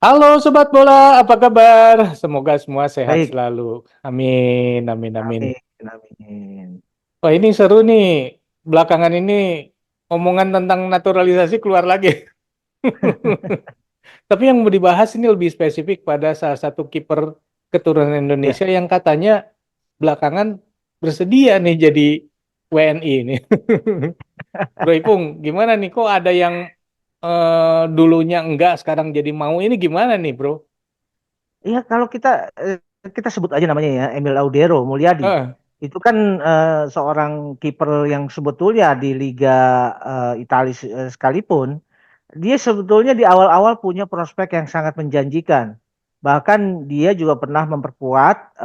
Halo Sobat Bola, apa kabar? Semoga semua sehat Baik, selalu. Amin, amin, amin. amin, amin. Wah ini seru nih. Belakangan ini omongan tentang naturalisasi keluar lagi. Tapi yang mau dibahas ini lebih spesifik pada salah satu kiper keturunan Indonesia Ya, yang katanya belakangan bersedia nih jadi WNI ini. Bro Ipung, gimana nih? Kok ada yang dulunya enggak, sekarang jadi mau? Ini gimana nih, Bro? iya kalau kita sebut aja namanya ya, Emil Audero Mulyadi. Eh, Itu kan seorang kiper yang sebetulnya di Liga Italia sekalipun, dia sebetulnya di awal-awal punya prospek yang sangat menjanjikan. Bahkan dia juga pernah memperkuat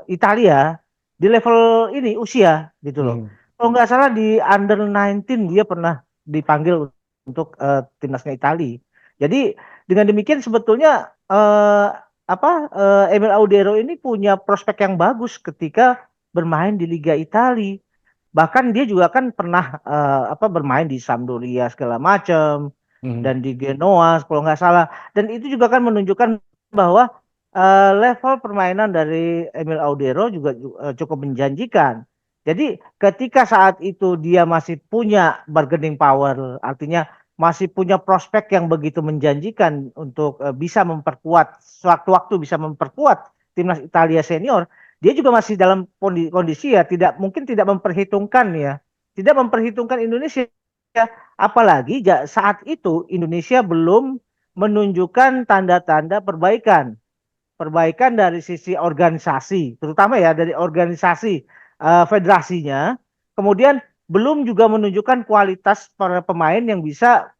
Italia di level ini usia gitu loh. hmm, Kalau nggak salah di under 19 dia pernah dipanggil untuk timnasnya Italia. Jadi dengan demikian sebetulnya Emil Audero ini punya prospek yang bagus ketika bermain di Liga Italia. Bahkan dia juga kan pernah bermain di Sampdoria segala macam hmm, dan di Genoa kalau nggak salah. Dan itu juga kan menunjukkan bahwa level permainan dari Emil Audero juga cukup menjanjikan. Jadi ketika saat itu dia masih punya bargaining power, artinya masih punya prospek yang begitu menjanjikan untuk bisa memperkuat sewaktu-waktu bisa memperkuat timnas Italia senior, dia juga masih dalam kondisi ya tidak memperhitungkan ya, tidak memperhitungkan Indonesia. Apalagi saat itu Indonesia belum menunjukkan tanda-tanda perbaikan, perbaikan dari sisi organisasi, terutama ya dari organisasi federasinya. Kemudian belum juga menunjukkan kualitas para pemain yang bisa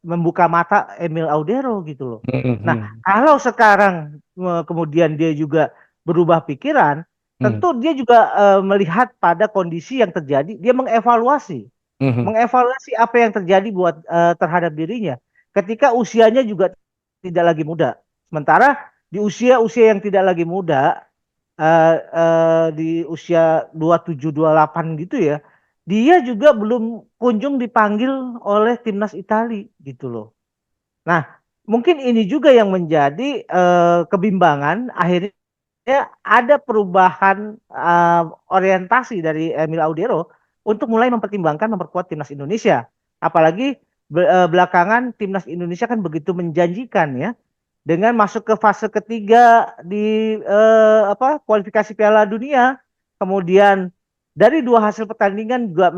membuka mata Emil Audero gitu loh. hmm, Nah, hmm, kalau sekarang kemudian dia juga berubah pikiran, hmm, tentu dia juga melihat pada kondisi yang terjadi, dia mengevaluasi, hmm, hmm. mengevaluasi apa yang terjadi buat terhadap dirinya ketika usianya juga tidak lagi muda. Sementara di usia-usia yang tidak lagi muda, di usia 27 28 gitu ya, dia juga belum kunjung dipanggil oleh timnas Italia gitu loh. Nah, mungkin ini juga yang menjadi kebimbangan akhirnya ada perubahan orientasi dari Emil Audero untuk mulai mempertimbangkan memperkuat timnas Indonesia. Apalagi belakangan timnas Indonesia kan begitu menjanjikan ya dengan masuk ke fase ketiga di kualifikasi Piala Dunia. Kemudian dari dua hasil pertandingan juga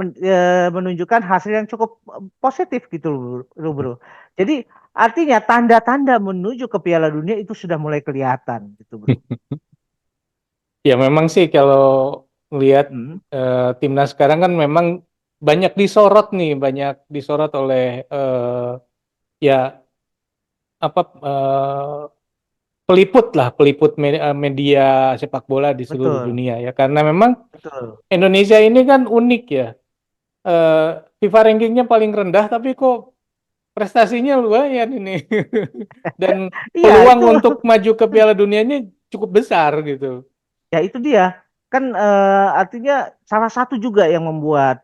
menunjukkan hasil yang cukup positif gitu loh, bro. Jadi artinya tanda-tanda menuju ke Piala Dunia itu sudah mulai kelihatan gitu, bro. Ya memang sih kalau lihat Hmm, timnas sekarang kan memang banyak disorot nih, banyak disorot oleh ya apa peliput lah, peliput media sepak bola di seluruh betul, dunia ya. Karena memang betul. Indonesia ini kan unik ya. Eh, FIFA rankingnya paling rendah, tapi kok prestasinya lumayan ini. Dan Iya, peluang itu untuk maju ke Piala Dunianya cukup besar gitu. ya itu dia. Kan artinya salah satu juga yang membuat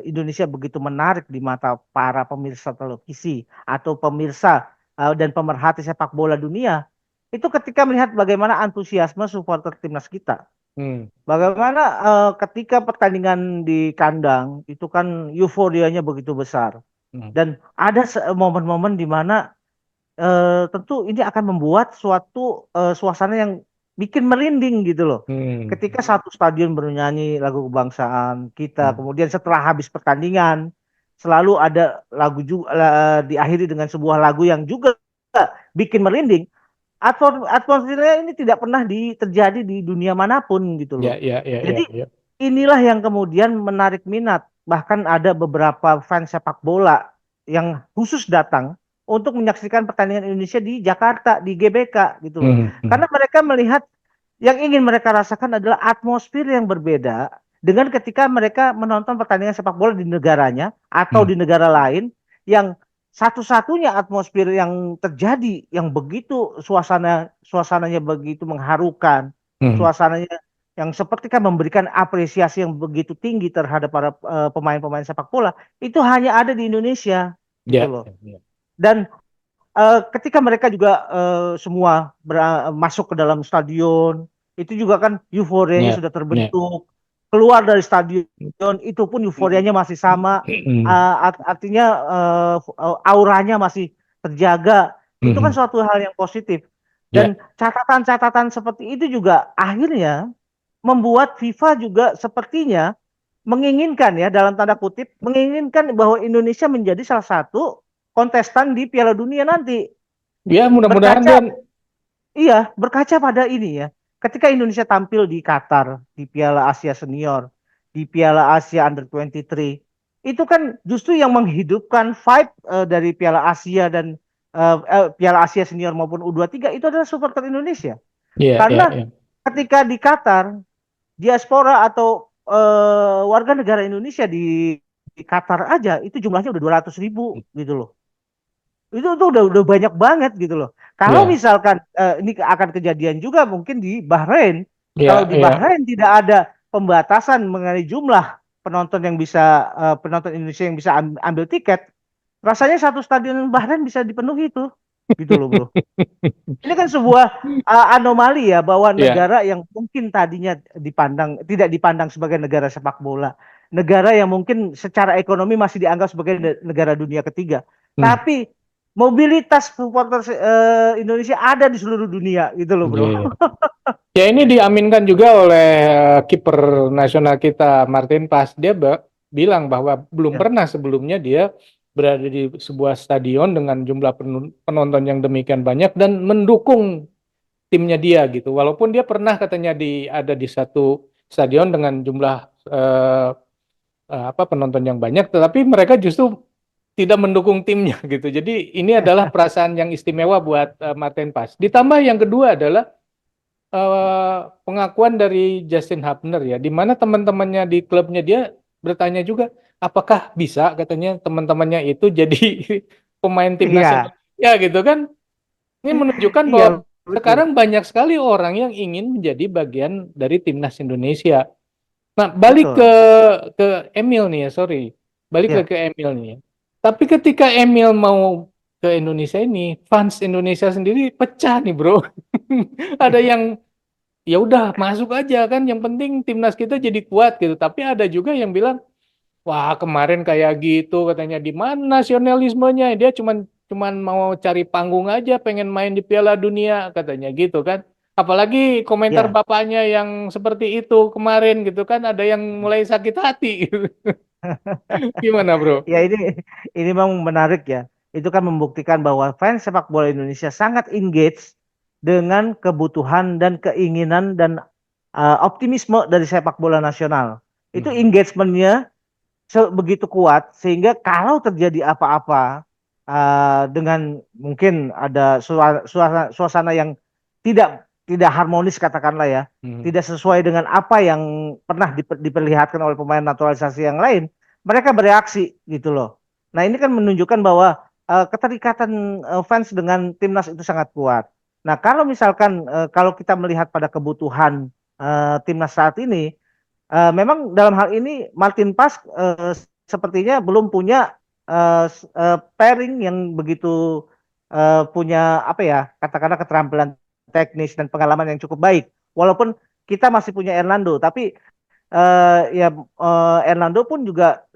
Indonesia begitu menarik di mata para pemirsa televisi atau pemirsa dan pemerhati sepak bola dunia itu ketika melihat bagaimana antusiasme supporter timnas kita. Hmm. Bagaimana ketika pertandingan di kandang itu kan euforianya begitu besar Hmm. dan ada momen-momen di mana tentu ini akan membuat suatu suasana yang bikin merinding gitu loh. Hmm. Ketika satu stadion bernyanyi lagu kebangsaan kita, Hmm. kemudian setelah habis pertandingan selalu ada lagu juga diakhiri dengan sebuah lagu yang juga bikin merinding. Atmosfernya ini tidak pernah terjadi di dunia manapun gitu loh. Ya, ya, ya, Jadi ya, ya. inilah yang kemudian menarik minat. Bahkan ada beberapa fans sepak bola yang khusus datang untuk menyaksikan pertandingan Indonesia di Jakarta, di GBK gitu loh. Hmm. Hmm. Karena mereka melihat yang ingin mereka rasakan adalah atmosfer yang berbeda dengan ketika mereka menonton pertandingan sepak bola di negaranya atau Hmm. di negara lain yang satu-satunya atmosfer yang terjadi yang begitu suasananya begitu mengharukan, Hmm. suasananya yang seperti kan memberikan apresiasi yang begitu tinggi terhadap para pemain-pemain sepak bola itu hanya ada di Indonesia gitu Ya, loh. ya, ya. Dan ketika mereka juga semua masuk ke dalam stadion, itu juga kan euforianya Ya, sudah ya. terbentuk. Keluar dari stadion, itu pun euforianya masih sama. Artinya auranya masih terjaga. Itu kan suatu hal yang positif. Ya, Dan catatan-catatan seperti itu juga akhirnya membuat FIFA juga sepertinya menginginkan, ya dalam tanda kutip, menginginkan bahwa Indonesia menjadi salah satu kontestan di Piala Dunia nanti. ya mudah-mudahan Berkaca, dia. iya, berkaca pada ini ya. Ketika Indonesia tampil di Qatar, di Piala Asia Senior, di Piala Asia Under 23, itu kan justru yang menghidupkan vibe dari Piala Asia dan Piala Asia Senior maupun U23 itu adalah supporter Indonesia. Ya, ya, Karena ya. ketika di Qatar, diaspora atau warga negara Indonesia di Qatar aja itu jumlahnya udah 200.000 gitu loh. Itu udah banyak banget gitu loh. Kalau Ya, misalkan ini akan kejadian juga mungkin di Bahrain. Kalau ya, di ya. Bahrain tidak ada pembatasan mengenai jumlah penonton yang bisa penonton Indonesia yang bisa ambil tiket, rasanya satu stadion Bahrain bisa dipenuhi itu. Gitu loh, Bro. Ini kan sebuah anomali ya bahwa Ya. negara yang mungkin tadinya tidak dipandang sebagai negara sepak bola, negara yang mungkin secara ekonomi masih dianggap sebagai negara dunia ketiga, Hmm. tapi mobilitas supporter Indonesia ada di seluruh dunia gitu loh, Ya, Bro. ya. Ya, ini diaminkan juga oleh kiper nasional kita Martin Pas. Dia bilang bahwa belum Ya, pernah sebelumnya dia berada di sebuah stadion dengan jumlah penonton yang demikian banyak dan mendukung timnya dia gitu. Walaupun dia pernah katanya ada di satu stadion dengan jumlah eh, penonton yang banyak, tetapi mereka justru tidak mendukung timnya gitu. Jadi ini adalah perasaan yang istimewa buat Martin Pas. Ditambah yang kedua adalah pengakuan dari Justin Hubner ya, di mana teman-temannya di klubnya dia bertanya juga, apakah bisa katanya teman-temannya itu jadi pemain timnas iya, Indonesia gitu kan? Ini menunjukkan iya bahwa betul, sekarang banyak sekali orang yang ingin menjadi bagian dari timnas Indonesia. Nah, balik betul, ke Emil nih ya, sorry, balik ya, lagi ke Emil nih ya. Tapi ketika Emil mau ke Indonesia ini, fans Indonesia sendiri pecah nih bro. Ada yang ya udah masuk aja kan yang penting timnas kita jadi kuat gitu tapi ada juga yang bilang wah kemarin kayak gitu katanya di mana nasionalismenya dia cuman cuman mau cari panggung aja pengen main di Piala Dunia katanya gitu kan apalagi komentar ya. bapaknya yang seperti itu kemarin gitu kan ada yang mulai sakit hati gitu. Gimana bro? Ya ini memang menarik ya. Itu kan membuktikan bahwa fans sepak bola Indonesia sangat engage dengan kebutuhan dan keinginan dan optimisme dari sepak bola nasional. Itu Hmm. engagementnya begitu kuat sehingga kalau terjadi apa-apa dengan mungkin ada suasana yang tidak harmonis katakanlah ya, Hmm. tidak sesuai dengan apa yang pernah diperlihatkan oleh pemain naturalisasi yang lain, mereka bereaksi gitu loh. Nah ini kan menunjukkan bahwa keterikatan fans dengan timnas itu sangat kuat. Nah kalau misalkan kalau kita melihat pada kebutuhan timnas saat ini, memang dalam hal ini Martin Pas sepertinya belum punya pairing yang begitu punya apa ya katakanlah keterampilan teknis dan pengalaman yang cukup baik. Walaupun kita masih punya Hernando, tapi ya Hernando pun juga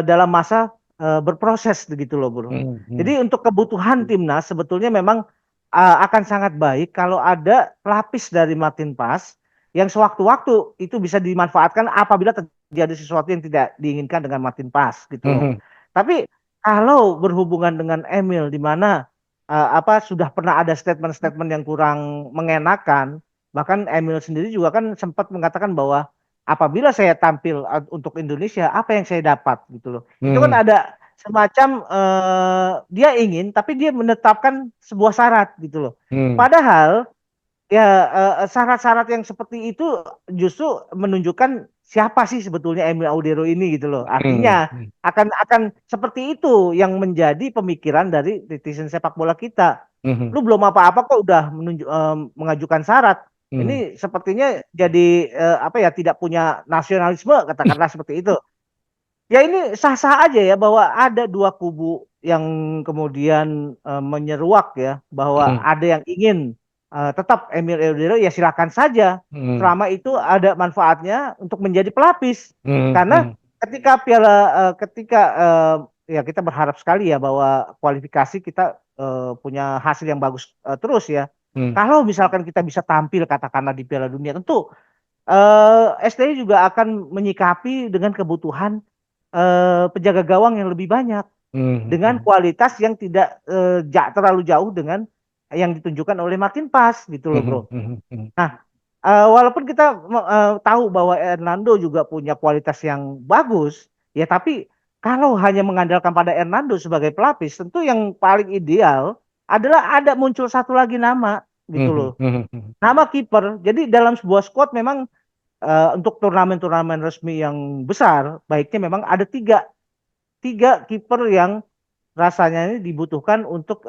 dalam masa berproses begitu loh, Bro. Hmm. Hmm. Jadi untuk kebutuhan timnas sebetulnya memang akan sangat baik kalau ada pelapis dari Martin Pas yang sewaktu-waktu itu bisa dimanfaatkan apabila terjadi sesuatu yang tidak diinginkan dengan Martin Pas gitu loh. Hmm. Tapi kalau berhubungan dengan Emil di mana apa sudah pernah ada statement-statement yang kurang mengenakan, bahkan Emil sendiri juga kan sempat mengatakan bahwa apabila saya tampil untuk Indonesia, apa yang saya dapat gitu loh. Itu kan Hmm. ada semacam dia ingin tapi dia menetapkan sebuah syarat gitu loh. Hmm. Padahal ya syarat-syarat yang seperti itu justru menunjukkan siapa sih sebetulnya Emil Audero ini gitu loh. Hmm. Artinya Hmm. akan seperti itu yang menjadi pemikiran dari netizen sepak bola kita. Hmm. Lu belum apa-apa kok udah mengajukan syarat. Hmm. Ini sepertinya jadi apa ya tidak punya nasionalisme katakanlah seperti itu. Ya ini sah-sah aja ya bahwa ada dua kubu yang kemudian menyeruak ya bahwa Hmm, ada yang ingin tetap Emil Eudero, ya silakan saja hmm, selama itu ada manfaatnya untuk menjadi pelapis. hmm, Karena hmm, ketika ya kita berharap sekali ya bahwa kualifikasi kita punya hasil yang bagus terus ya. hmm, Kalau misalkan kita bisa tampil katakanlah di Piala Dunia, tentu STI juga akan menyikapi dengan kebutuhan penjaga gawang yang lebih banyak hmm, dengan hmm, kualitas yang tidak terlalu jauh dengan yang ditunjukkan oleh Martin Pass gitu loh hmm, bro. hmm, hmm, hmm, Nah, walaupun kita tahu bahwa Hernando juga punya kualitas yang bagus, ya tapi kalau hanya mengandalkan pada Hernando sebagai pelapis, tentu yang paling ideal adalah ada muncul satu lagi nama gitu hmm, loh. hmm, hmm, Nama kiper. Jadi dalam sebuah squad memang untuk turnamen-turnamen resmi yang besar, baiknya memang ada tiga kiper yang rasanya ini dibutuhkan untuk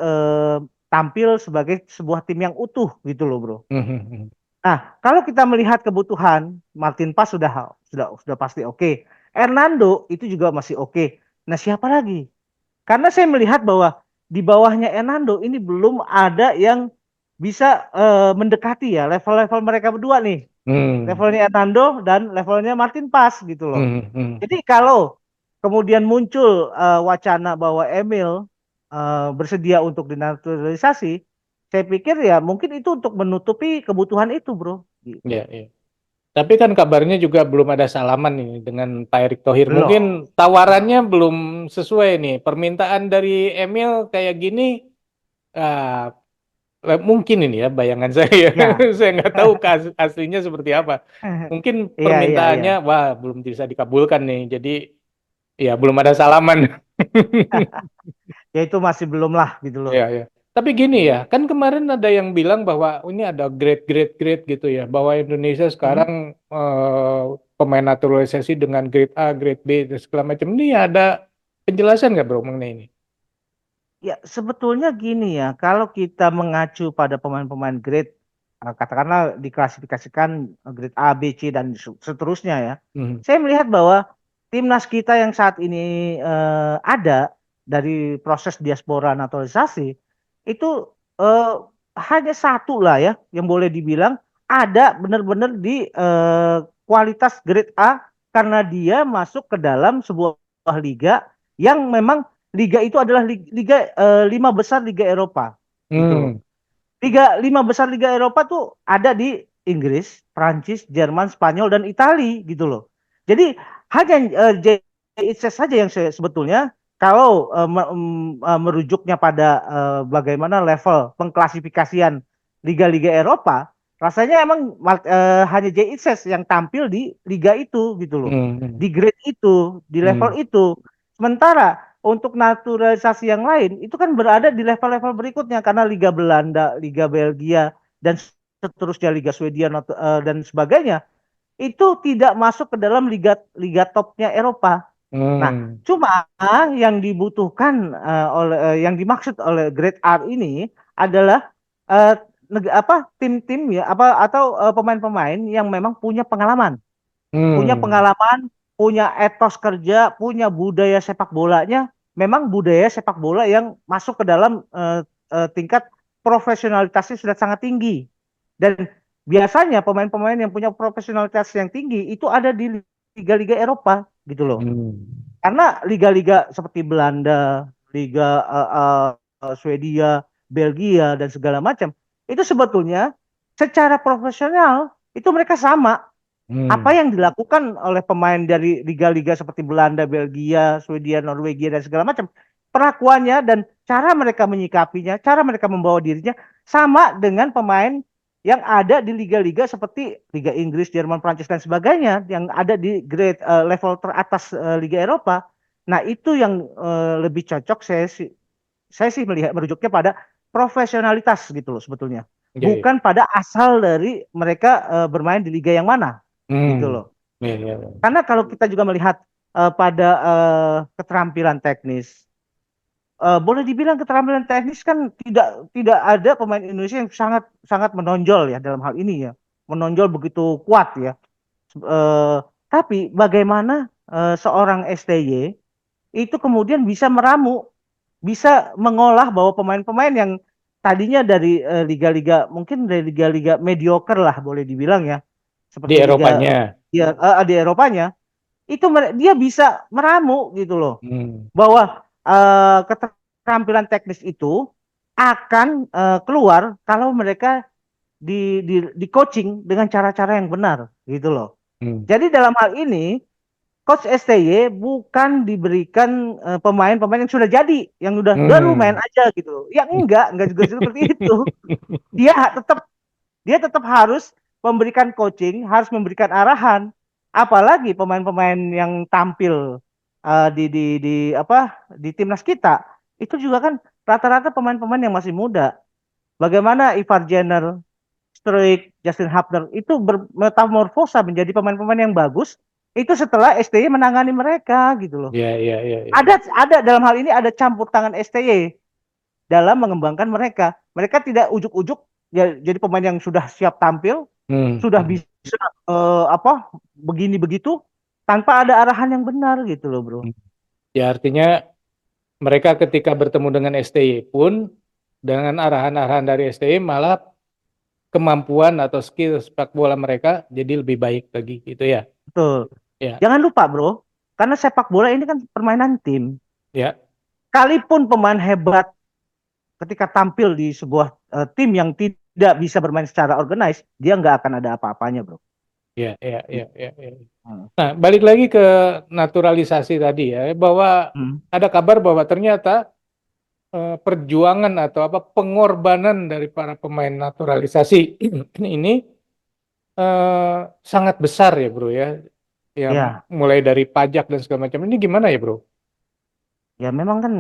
tampil sebagai sebuah tim yang utuh gitu loh bro. hmm, hmm, hmm. Nah, kalau kita melihat kebutuhan, Martin Pass sudah pasti oke. Hernando itu juga masih oke. Nah, siapa lagi? Karena saya melihat bahwa di bawahnya Hernando ini belum ada yang bisa mendekati ya level-level mereka berdua nih. Hmm, Levelnya Hernando dan levelnya Martin Pass gitu loh. hmm, hmm, Jadi kalau kemudian muncul wacana bahwa Emil bersedia untuk dinaturalisasi, saya pikir ya mungkin itu untuk menutupi kebutuhan itu, bro. Gitu. ya, ya. Tapi kan kabarnya juga belum ada salaman nih dengan Pak Erick Thohir. Mungkin Belum. tawarannya belum sesuai nih. Permintaan dari Emil kayak gini, ah, mungkin ini ya bayangan saya. Ya. Ya. Saya nggak tahu aslinya seperti apa. Mungkin Iya, iya, iya. permintaannya, wah belum bisa dikabulkan nih. Jadi ya belum ada salaman. Ya itu masih belum lah gitu loh. Ya, ya. Tapi gini ya, kan kemarin ada yang bilang bahwa ini ada grade gitu ya, bahwa Indonesia Hmm. sekarang pemain naturalisasi dengan grade A, grade B, dan segala macam. Ini ada penjelasan nggak bro mengenai ini? Ya sebetulnya gini ya, kalau kita mengacu pada pemain-pemain grade, katakanlah diklasifikasikan grade A, B, C dan seterusnya ya. Hmm. Saya melihat bahwa timnas kita yang saat ini ada dari proses diaspora naturalisasi itu eh, hanya satu lah ya yang boleh dibilang ada benar-benar di kualitas grade A karena dia masuk ke dalam sebuah liga yang memang liga itu adalah liga lima besar Liga Eropa gitu loh. Hmm. Liga lima besar Liga Eropa tuh ada di Inggris, Prancis, Jerman, Spanyol dan Italia gitu loh. Jadi hanya JIC saja yang sebetulnya kalau merujuknya pada bagaimana level pengklasifikasian liga-liga Eropa, rasanya emang hanya JIC yang tampil di liga itu gitu loh. Hmm. Di grade itu, di level Hmm. itu. Sementara untuk naturalisasi yang lain itu kan berada di level-level berikutnya karena Liga Belanda, Liga Belgia dan seterusnya Liga Swedia dan sebagainya itu tidak masuk ke dalam liga liga topnya Eropa. Nah, Hmm. cuma yang dibutuhkan yang dimaksud oleh Grade R ini adalah eh, tim-tim ya apa atau pemain-pemain yang memang Hmm. punya etos kerja, punya budaya sepak bolanya, memang budaya sepak bola yang masuk ke dalam tingkat profesionalitasnya sudah sangat tinggi. Dan biasanya pemain-pemain yang punya profesionalitas yang tinggi itu ada di liga-liga Eropa gitu loh. Hmm. Karena liga-liga seperti Belanda, Liga Swedia, Belgia dan segala macam itu sebetulnya secara profesional itu mereka sama apa Hmm. yang dilakukan oleh pemain dari liga-liga seperti Belanda, Belgia, Swedia, Norwegia dan segala macam, perlakuannya dan cara mereka menyikapinya, cara mereka membawa dirinya sama dengan pemain yang ada di liga-liga seperti Liga Inggris, Jerman, Prancis dan sebagainya yang ada di grade level teratas Liga Eropa. Nah, itu yang lebih cocok saya sih melihat merujuknya pada profesionalitas gitu loh sebetulnya. Ya, ya. Bukan pada asal dari mereka bermain di liga yang mana gitu Hmm. loh. Ya, ya, ya. Karena kalau kita juga melihat pada keterampilan teknis, boleh dibilang keterampilan teknis kan tidak tidak ada pemain Indonesia yang sangat sangat menonjol ya dalam hal ini ya, menonjol begitu kuat ya. Eh, tapi bagaimana seorang STY itu kemudian bisa meramu bisa mengolah bahwa pemain-pemain yang tadinya dari liga-liga mungkin dari liga-liga mediocre lah boleh dibilang ya, Di seperti liga Eropanya. dia di Eropanya itu dia bisa meramu gitu loh Hmm. bahwa keterampilan teknis itu akan keluar kalau mereka di coaching dengan cara-cara yang benar gitu loh. Hmm. Jadi dalam hal ini Coach STY bukan diberikan pemain-pemain yang sudah jadi, yang udah lu main Hmm. aja gitu. Ya enggak juga seperti itu. Dia tetap dia tetap harus memberikan coaching, harus memberikan arahan. Apalagi pemain-pemain yang tampil di apa di timnas kita itu juga kan rata-rata pemain-pemain yang masih muda. Bagaimana Ivar Jenner, Struijk, Justin Hubner itu bermetamorfosa menjadi pemain-pemain yang bagus itu setelah STY menangani mereka gitu loh. Ya, ya, ya, ya. Ada dalam hal ini ada campur tangan STY dalam mengembangkan mereka. Mereka tidak ujuk-ujuk ya jadi pemain yang sudah siap tampil, Hmm. sudah Hmm. bisa apa begini begitu tanpa ada arahan yang benar gitu loh, Bro. Hmm. Ya, artinya mereka ketika bertemu dengan STY pun dengan arahan-arahan dari STY malah kemampuan atau skill sepak bola mereka jadi lebih baik lagi gitu ya. Betul. Ya, Jangan lupa, Bro, karena sepak bola ini kan permainan tim. ya, Kalipun pemain hebat ketika tampil di sebuah tim yang tidak bisa bermain secara organized, dia nggak akan ada apa-apanya, bro. ya, ya, ya, ya, ya. Hmm. Nah, balik lagi ke naturalisasi tadi ya, bahwa Hmm. ada kabar bahwa ternyata perjuangan atau apa pengorbanan dari para pemain naturalisasi ini eh, sangat besar ya bro ya, ya Ya, mulai dari pajak dan segala macam ini gimana ya bro? ya memang kan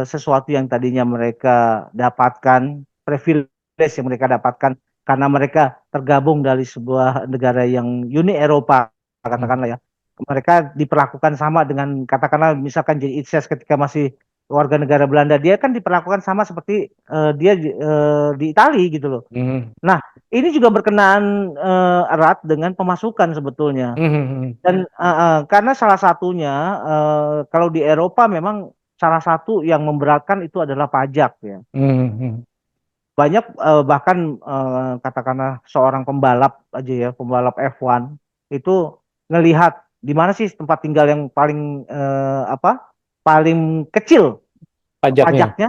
sesuatu yang tadinya mereka dapatkan, privilege yang mereka dapatkan karena mereka tergabung dari sebuah negara yang Uni Eropa, Hmm. katakanlah ya. Mereka diperlakukan sama dengan katakanlah misalkan jadi Itses ketika masih warga negara Belanda, dia kan diperlakukan sama seperti dia di Italia gitu loh. Hmm. Nah, ini juga berkenaan erat dengan pemasukan sebetulnya. Hmm. Hmm. Dan karena salah satunya kalau di Eropa memang salah satu yang memberatkan itu adalah pajak ya. Hmm. Hmm. Banyak bahkan katakanlah seorang pembalap aja ya, pembalap F1 itu ngelihat di mana sih tempat tinggal yang paling apa? Paling kecil Pajaknya. pajaknya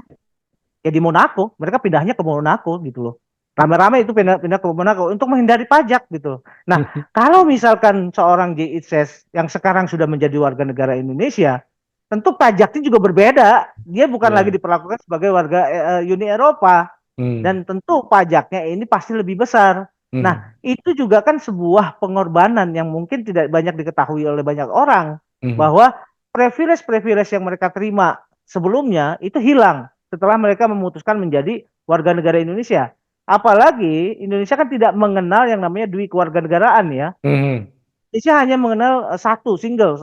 ya di Monaco. Mereka pindahnya ke Monaco gitu loh. Rame-rame itu pindah ke Monaco untuk menghindari pajak gitu. Nah, kalau misalkan seorang J. Itzes yang sekarang sudah menjadi warga negara Indonesia, tentu pajaknya juga berbeda. Dia bukan lagi Ya. diperlakukan sebagai warga Uni Eropa Hmm. dan tentu pajaknya ini pasti lebih besar. Nah, Hmm. itu juga kan sebuah pengorbanan yang mungkin tidak banyak diketahui oleh banyak orang Hmm. bahwa privilege-privilege yang mereka terima sebelumnya itu hilang setelah mereka memutuskan menjadi warga negara Indonesia. Apalagi Indonesia kan tidak mengenal yang namanya duit kewarganegaraan ya. Hmm. Indonesia hanya mengenal satu single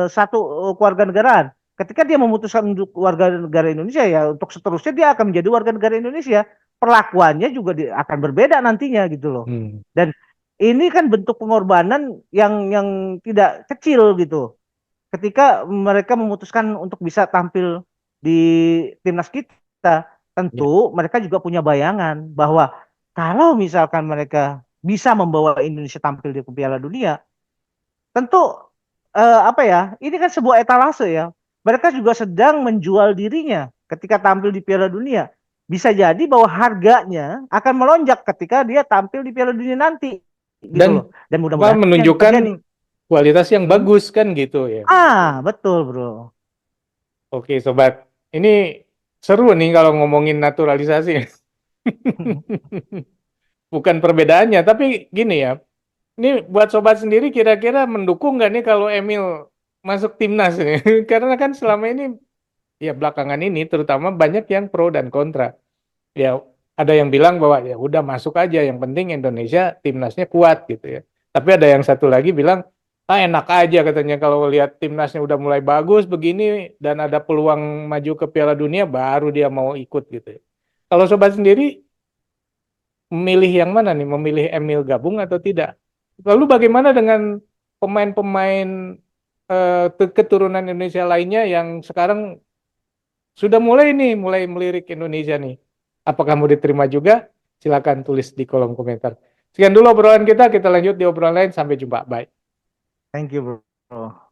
satu kewarganegaraan. Ketika dia memutuskan untuk warga negara Indonesia ya untuk seterusnya dia akan menjadi warga negara Indonesia. Perlakuannya juga akan berbeda nantinya gitu loh. Hmm. Dan ini kan bentuk pengorbanan yang tidak kecil gitu. Ketika mereka memutuskan untuk bisa tampil di timnas kita, Ya. tentu mereka juga punya bayangan bahwa kalau misalkan mereka bisa membawa Indonesia tampil di Piala Dunia, tentu apa ya? Ini kan sebuah etalase ya. Mereka juga sedang menjual dirinya ketika tampil di Piala Dunia. Bisa jadi bahwa harganya akan melonjak ketika dia tampil di Piala Dunia nanti, gitu Dan loh. Dan apa mudah-mudahan yang menunjukkan terjadi. kualitas yang Hmm? bagus kan gitu ya. Betul, bro. Oke, sobat. Ini seru nih kalau ngomongin naturalisasi. Bukan perbedaannya, tapi gini ya. Ini buat sobat sendiri kira-kira mendukung nggak nih kalau Emil masuk timnas ini? Karena kan selama ini ya belakangan ini terutama banyak yang pro dan kontra. Ya ada yang bilang bahwa ya udah masuk aja, yang penting Indonesia timnasnya kuat gitu ya. Tapi ada yang satu lagi bilang ah enak aja katanya kalau lihat timnasnya udah mulai bagus begini dan ada peluang maju ke Piala Dunia baru dia mau ikut gitu ya. Kalau sobat sendiri memilih yang mana nih? Memilih Emil gabung atau tidak? Lalu bagaimana dengan pemain-pemain keturunan Indonesia lainnya yang sekarang sudah mulai nih, mulai melirik Indonesia nih. Apakah mau diterima juga? Silakan tulis di kolom komentar. Sekian dulu obrolan kita lanjut di obrolan lain. Sampai jumpa. Bye. Thank you, bro.